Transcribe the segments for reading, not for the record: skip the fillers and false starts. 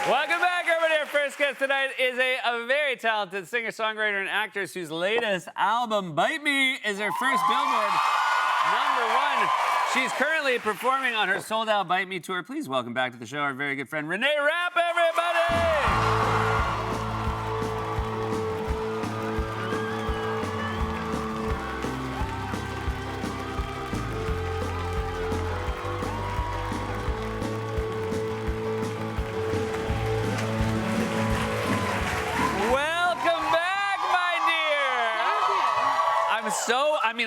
Welcome back, everybody. Our first guest tonight is a very talented singer-songwriter and actress whose latest album, Bite Me, is her first Billboard #1. She's currently performing on her sold-out Bite Me tour. Please welcome back to the show our very good friend, Renee Rapp, everybody!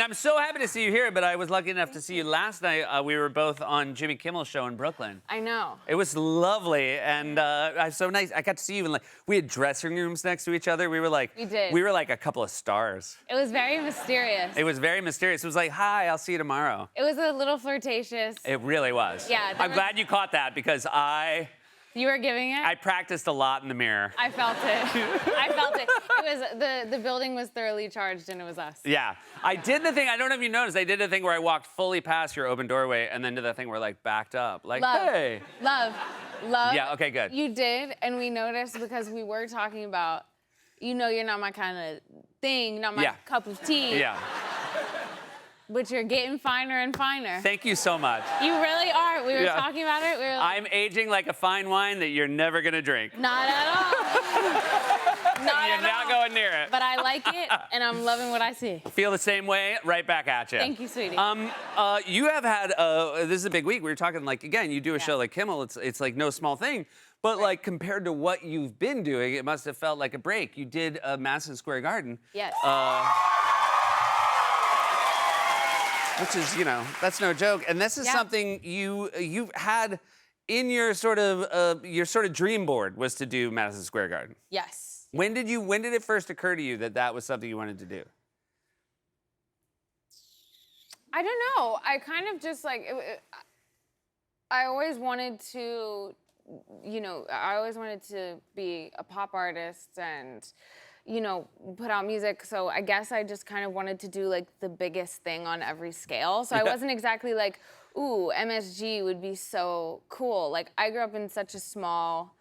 I'm so happy to see you here, but I was lucky enough to see you last night. We were both on Jimmy Kimmel's show in Brooklyn. I know. It was lovely, and so nice. I got to see you, and we had dressing rooms next to each other. We did. We were like a couple of stars. It was very mysterious. It was very mysterious. It was like, hi, I'll see you tomorrow. It was a little flirtatious. It really was. Yeah. I'm glad you caught that, because You were giving it? I practiced a lot in the mirror. I felt it. I felt it. It was the building was thoroughly charged, and it was us. Yeah. I did the thing, I don't know if you noticed, I did the thing where I walked fully past your open doorway and then did the thing where backed up. Like, Love. Hey. Love. Yeah, okay, good. You did, and we noticed because we were talking about, you're not my kind of thing, not my cup of tea. Yeah. But you're getting finer and finer. Thank you so much. You really are. We were talking about it. I'm aging like a fine wine that you're never gonna drink. Not at all. You're not going near it. But I like it, and I'm loving what I see. Feel the same way, right back at you. Thank you, sweetie. You have had, this is a big week. We were talking, again, you do a show like Kimmel. It's like no small thing. But compared to what you've been doing, it must have felt like a break. You did Madison Square Garden. Yes. Which is, that's no joke. And this is something you've had in your sort of dream board, was to do Madison Square Garden. Yes. When did it first occur to you that that was something you wanted to do? I don't know. I kind of just I always wanted to, I always wanted to be a pop artist and, put out music. So I guess I just kind of wanted to do the biggest thing on every scale. So I wasn't exactly like, ooh, MSG would be so cool. I grew up in such a small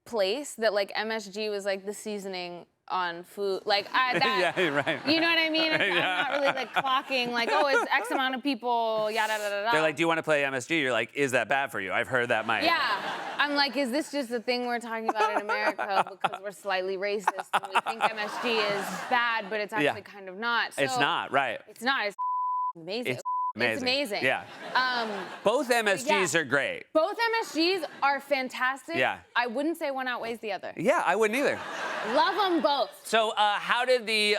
place that MSG was the seasoning on food. Yeah, right. You know what I mean? I'm not really clocking oh, it's X amount of people, yada, da, da, da. They're like, do you want to play MSG? You're like, is that bad for you? I've heard that might. Yeah. I'm like, is this just the thing we're talking about in America because we're slightly racist and we think MSG is bad, but it's actually kind of not. So it's not, right. It's not. It's amazing. It's amazing. Yeah. Both MSGs are great. Both MSGs are fantastic. Yeah. I wouldn't say one outweighs the other. Yeah, I wouldn't either. Love them both. So how did the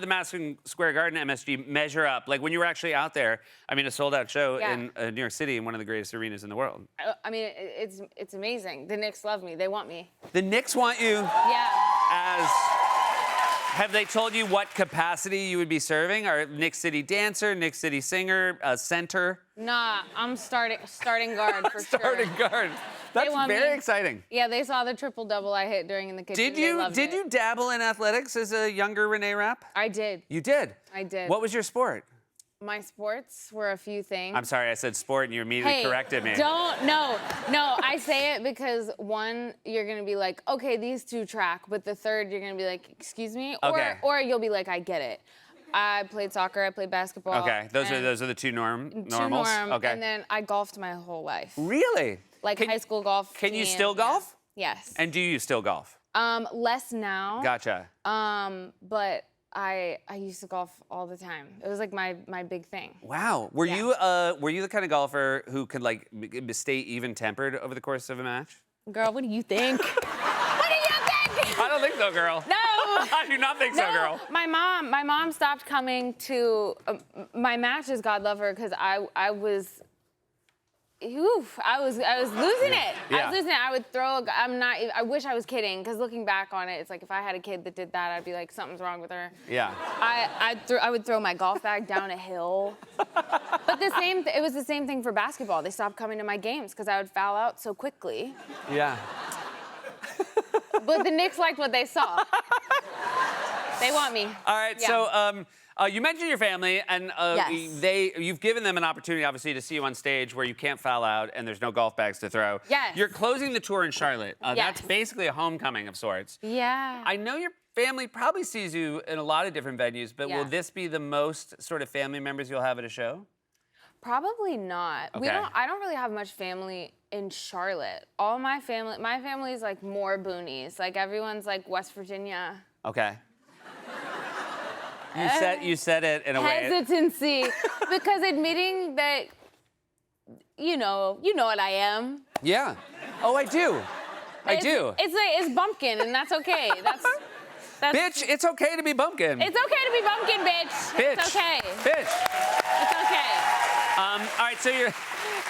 Madison Square Garden MSG measure up? When you were actually out there, a sold-out show in New York City in one of the greatest arenas in the world. It's amazing. The Knicks love me. They want me. The Knicks want you. Yeah. Have they told you what capacity you would be serving? Or Knicks City dancer, Knicks City singer, center? Nah, I'm starting guard for sure. Starting guard. That's very exciting. Yeah, they saw the triple-double I hit during in the kitchen. Did you dabble in athletics as a younger Renee Rapp? I did. You did? I did. What was your sport? My sports were a few things. I'm sorry, I said sport and you immediately corrected me. No, I say it because one, you're gonna be like, okay, these two track, but the third, you're gonna be like, excuse me? Okay. Or you'll be like, I get it. I played soccer, I played basketball. Okay, those are the two normals? Okay. And then I golfed my whole life. Really? High school golf. Can you still golf? Yes. And do you still golf? Less now. Gotcha. But I used to golf all the time. It was my big thing. Wow. Were you the kind of golfer who could stay even-tempered over the course of a match? Girl, what do you think? What do you think? I don't think so, girl. No. I do not think so, girl. My mom stopped coming to my matches, God love her, because I was losing it. Yeah. I was losing it. I would throw. I wish I was kidding, because looking back on it, it's like if I had a kid that did that, I'd be like, something's wrong with her. Yeah. I would throw my golf bag down a hill. But it was the same thing for basketball. They stopped coming to my games because I would foul out so quickly. Yeah. But the Knicks liked what they saw. They want me. All right, Yeah. so you mentioned your family, and Yes. you've given them an opportunity, obviously, to see you on stage where you can't foul out and there's no golf bags to throw. Yes. You're closing the tour in Charlotte. That's Yes. basically a homecoming of sorts. Yeah. I know your family probably sees you in a lot of different venues, but will Yes. this be the most sort of family members you'll have at a show? Probably not. Okay. I don't really have much family in Charlotte. All my family is like more boonies. Like everyone's like West Virginia. Okay. You said it in a way. Hesitancy. Because admitting that, you know what I am. Yeah. Oh, I do. I do. It's bumpkin, and that's okay. That's Bitch, it's okay to be bumpkin. It's okay to be bumpkin, bitch. Bitch. It's okay. Bitch. It's okay. All right,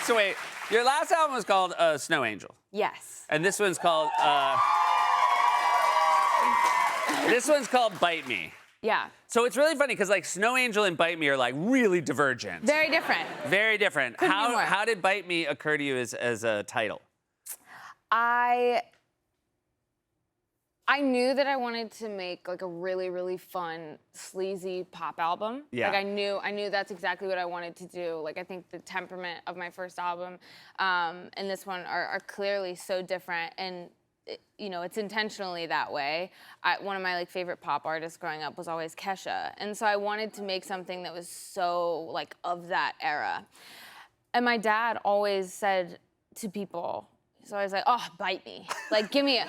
so wait, your last album was called Snow Angel. Yes. And this one's called Bite Me. Yeah. So it's really funny because like Snow Angel and Bite Me are like really divergent. Very different. Very different. Couldn't be more. How did Bite Me occur to you as a title? I knew that I wanted to make like a really, really fun, sleazy pop album. Yeah. Like I knew that's exactly what I wanted to do. Like I think the temperament of my first album and this one are clearly so different, and it's intentionally that way. One of my like favorite pop artists growing up was always Kesha, and so I wanted to make something that was so like of that era. And my dad always said to people, he's always like, "Oh, bite me! Like, give me a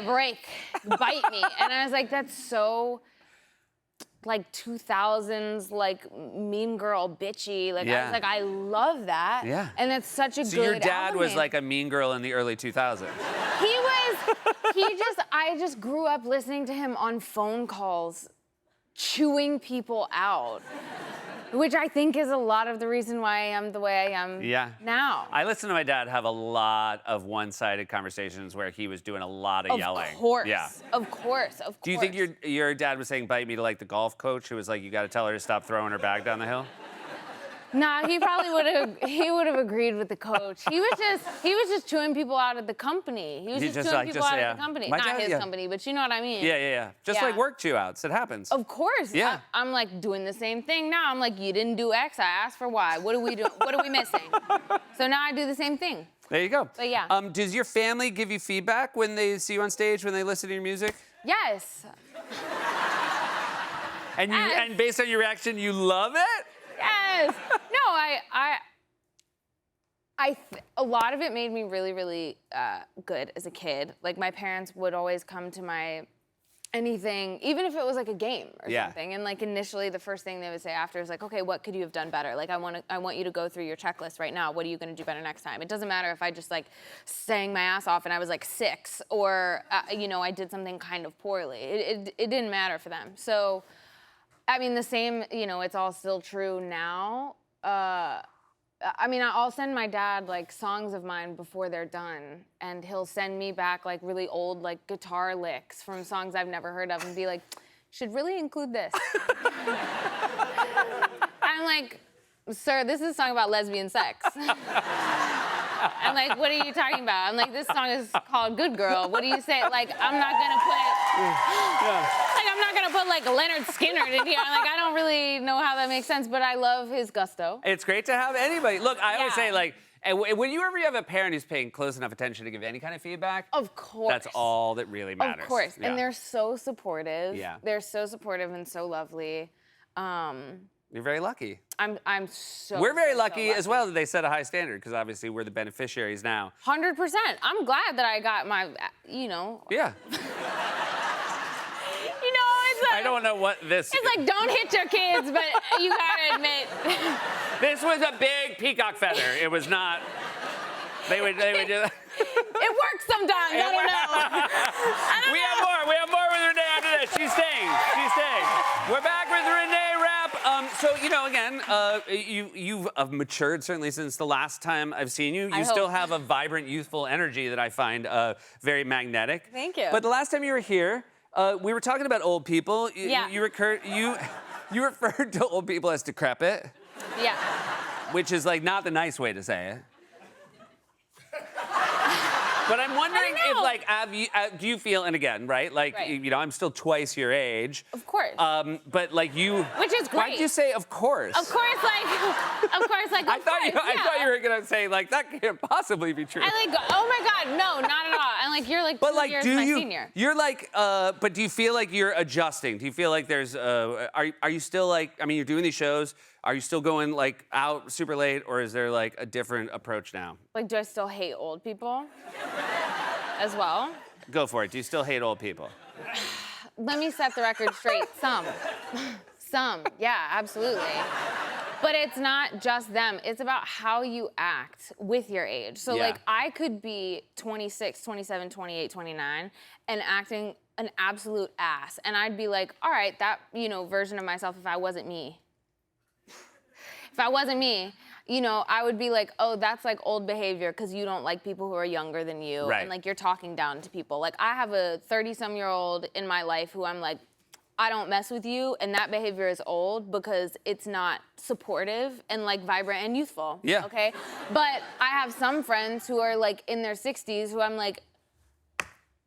break, bite me!" And I was like, "That's so, like 2000s, like mean girl, bitchy." Like, I Yeah. was like, "I love that." Yeah. And that's such a So good. your dad album was name. like a mean girl in the early 2000s. I just grew up listening to him on phone calls, chewing people out. Which I think is a lot of the reason why I am the way I am now. I listened to my dad have a lot of one-sided conversations where he was doing a lot of yelling. Of course. Yeah. Of course. Do you think your dad was saying bite me to like the golf coach who was like, you got to tell her to stop throwing her bag down the hill? Nah, he probably would have agreed with the coach. He was just chewing people out at the company. He was just chewing people out at the company. My Not dad, his company, but you know what I mean. Yeah. Just like work chew outs. It happens. Of course. Yeah. I'm like doing the same thing now. I'm like, you didn't do X, I asked for Y. What are we doing? What are we missing? So now I do the same thing. There you go. But yeah. Does your family give you feedback when they see you on stage, when they listen to your music? Yes. And based on your reaction, you love it? Yes. No, a lot of it made me really, really good as a kid. Like my parents would always come to my anything, even if it was like a game or something. And like initially, the first thing they would say after is like, okay, what could you have done better? Like I want you to go through your checklist right now. What are you gonna do better next time? It doesn't matter if I just like sang my ass off and I was like 6 or I did something kind of poorly. It didn't matter for them. So. I mean, the same, it's all still true now. I'll send my dad, like, songs of mine before they're done, and he'll send me back, like, really old, like, guitar licks from songs I've never heard of and be like, should really include this. I'm like, sir, this is a song about lesbian sex. I'm like, what are you talking about? I'm like, this song is called Good Girl. What do you say? Like, I'm not gonna put like Leonard Skinner in here. Like, I don't really know how that makes sense, but I love his gusto. It's great to have anybody. Look, I always say, like, when you ever have a parent who's paying close enough attention to give any kind of feedback, of course, that's all that really matters. Of course, Yeah. and they're so supportive. Yeah. They're so supportive and so lovely. You're very lucky. I'm so. We're very so lucky as well that they set a high standard because obviously we're the beneficiaries now. 100%. I'm glad that I got my, Yeah. It's like, I don't know what this. It's like, don't hit your kids, but you gotta admit. This was a big peacock feather. It was not. They would do that. It works sometimes. I don't know. We have more with Renee after this. She's staying. We're back with Renee Rapp. So again, you've matured certainly since the last time I've seen you. You still have a vibrant, youthful energy that I find very magnetic. Thank you. But the last time you were here, we were talking about old people. Yeah. You referred to old people as decrepit. Yeah. Which is like not the nice way to say it. But I'm wondering if, know. like, do you feel, and again, right? Like, Right. you know, I'm still twice your age. Of course. But like you. Which is Why'd great. you say of course? Of course, like, I thought you were gonna say like that can't possibly be true. I like, oh my God, no, not at all. And like, you're like But 2 like, years do my you? senior. You're like, but do you feel like you're adjusting? Do you feel like there's, are you still like? I mean, you're doing these shows. Are you still going like out super late, or is there like a different approach now? Like, do I still hate old people as well? Go for it. Do you still hate old people? Let me set the record straight. Some, yeah, absolutely. But it's not just them. It's about how you act with your age. So Yeah. like, I could be 26, 27, 28, 29 and acting an absolute ass. And I'd be like, all right, that, you know, version of myself, if I wasn't me. If I wasn't me, you know, I would be like, oh, that's like old behavior because you don't like people who are younger than you. Right. And like, you're talking down to people. Like, I have a 30-some-year-old in my life who I'm like, I don't mess with you, and that behavior is old because it's not supportive and like vibrant and youthful. Yeah. Okay? But I have some friends who are like in their 60s who I'm like,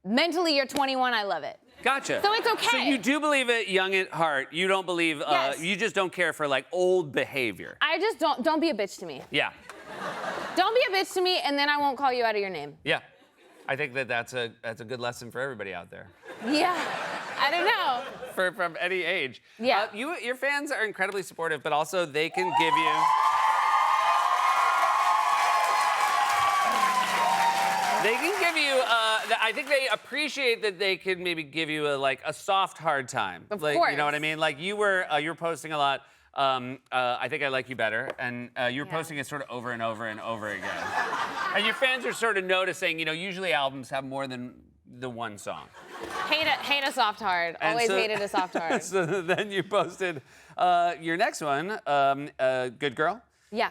mentally you're 21, I love it. Gotcha. So it's okay. So you do believe it young at heart. You don't believe, Yes. you just don't care for like old behavior. I just don't be a bitch to me. Yeah. Don't be a bitch to me, and then I won't call you out of your name. Yeah. I think that's a good lesson for everybody out there. Yeah. I don't know. From any age. Yeah. Your fans are incredibly supportive, but also they can give you. They can give you. I think they appreciate that they can maybe give you a soft, hard time. Of like, course. You know what I mean? Like you were posting a lot. I think I like you better, and you were Yeah. posting it sort of over and over and over again. And your fans are sort of noticing. You know, usually albums have more than the one song. Hate a soft hard. And Always so- hated a soft hard. So then you posted your next one, Good Girl. Yeah.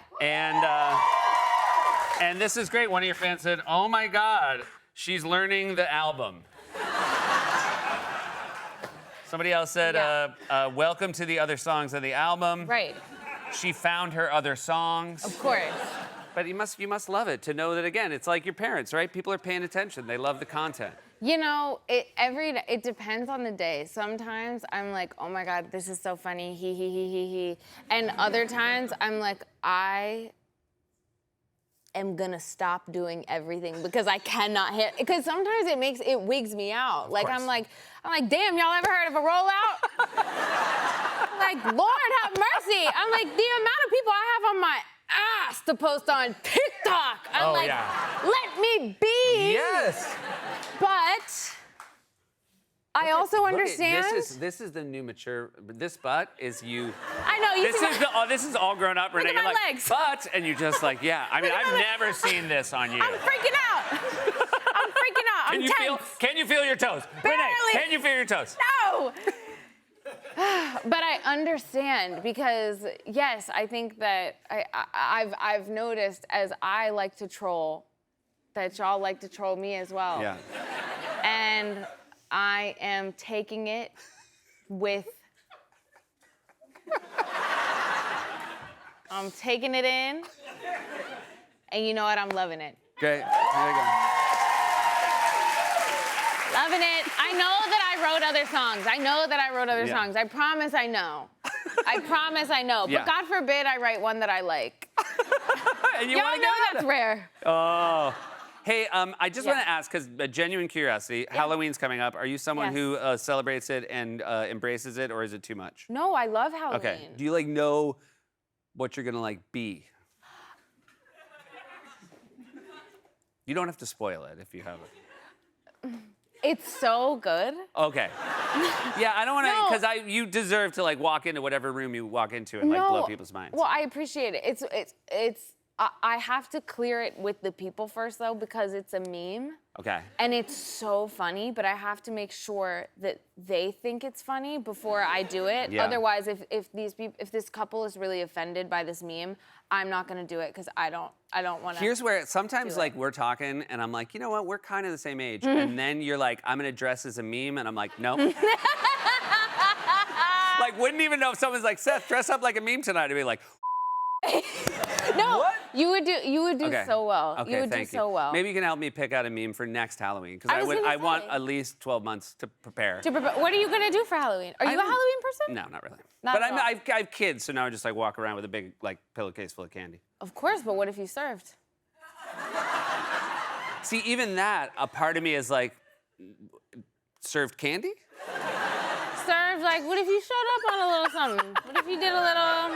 And this is great. One of your fans said, oh my God, she's learning the album. Somebody else said, Yeah. welcome to the other songs of the album. Right. She found her other songs. Of course. But you must love it to know that, again, it's like your parents, right? People are paying attention. They love the content. You know, it depends on the day. Sometimes I'm like, oh my God, this is so funny, he. And other times I'm like, I am gonna stop doing everything because I cannot hit. Because sometimes it wigs me out. Like course. I'm like, damn, y'all ever heard of a rollout? Like, Lord have mercy. I'm like, the amount of people I have on my ass to post on TikTok. I'm Oh, like, yeah. let me be. Yes. But I also Look at- understand. This is the new mature. This butt is you. I know you. This is all grown up, Renee. at You're my like, legs. but, and you're just like, yeah. I mean, Look at I've my never seen this on you. I'm freaking out. I'm freaking out. I'm tense. Can you feel your toes? Renee, Barely. can you feel your toes? No. But I understand because yes, I think that I've noticed as I like to troll that y'all like to troll me as well. Yeah. And I am taking it with. I'm taking it in, and you know what? I'm loving it. Great. There you go. Loving it. I know that I wrote other songs. Yeah. songs. I promise I know. I promise I know. Yeah. But God forbid I write one that I like. And you Y'all wanna know get that's it? rare. Oh. Hey, I just want Yeah. to ask, because genuine curiosity, Halloween's coming up. Are you someone Yes. who celebrates it and embraces it, or is it too much? No, I love Halloween. Okay. Do you know what you're gonna be? You don't have to spoil it if you haven't. It's so good. Okay. Yeah, I don't want to, No. because you deserve to walk into whatever room you walk into and blow people's minds. Well, I appreciate it. I have to clear it with the people first though because it's a meme. Okay. And it's so funny, but I have to make sure that they think it's funny before I do it. Yeah. Otherwise, if this couple is really offended by this meme, I'm not gonna do it because I don't want to. Here's where sometimes do it. we're talking and I'm like, you know what, we're kind of the same age. And then you're like, I'm gonna dress as a meme, and I'm like, nope. Wouldn't even know if someone's like, Seth, dress up like a meme tonight. I'd be like, No, What? You would do Okay. so well. Okay, You would do thank so well. Maybe you can help me pick out a meme for next Halloween because I was gonna I want say. at least 12 months to prepare. What are you gonna do for Halloween? Are you a don't- Halloween person? No, not really. Not but at all. I have kids, so now I just like walk around with a big like pillowcase full of candy. Of course, but what if you served? See, even that, a part of me is like, served candy? Served, like, what if you showed up on a little something? What if you did a little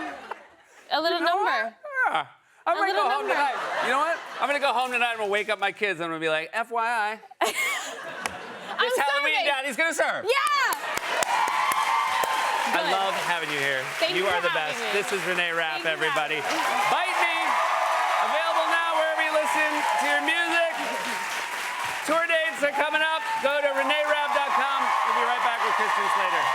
You know what? number? Yeah. I'm gonna little go home number. tonight. You know what? I'm gonna go home tonight and we'll wake up my kids and I'm gonna be like, FYI, this I'm Halloween serving. daddy's gonna serve. Yeah! I Good. love having you here. Thank you are for the having best. me. This is Renee Rapp, Thank you for everybody. having me. Bite Me, available now wherever you listen to your music. Tour dates are coming up. Go to ReneeRapp.com. We'll be right back with Christian Slater.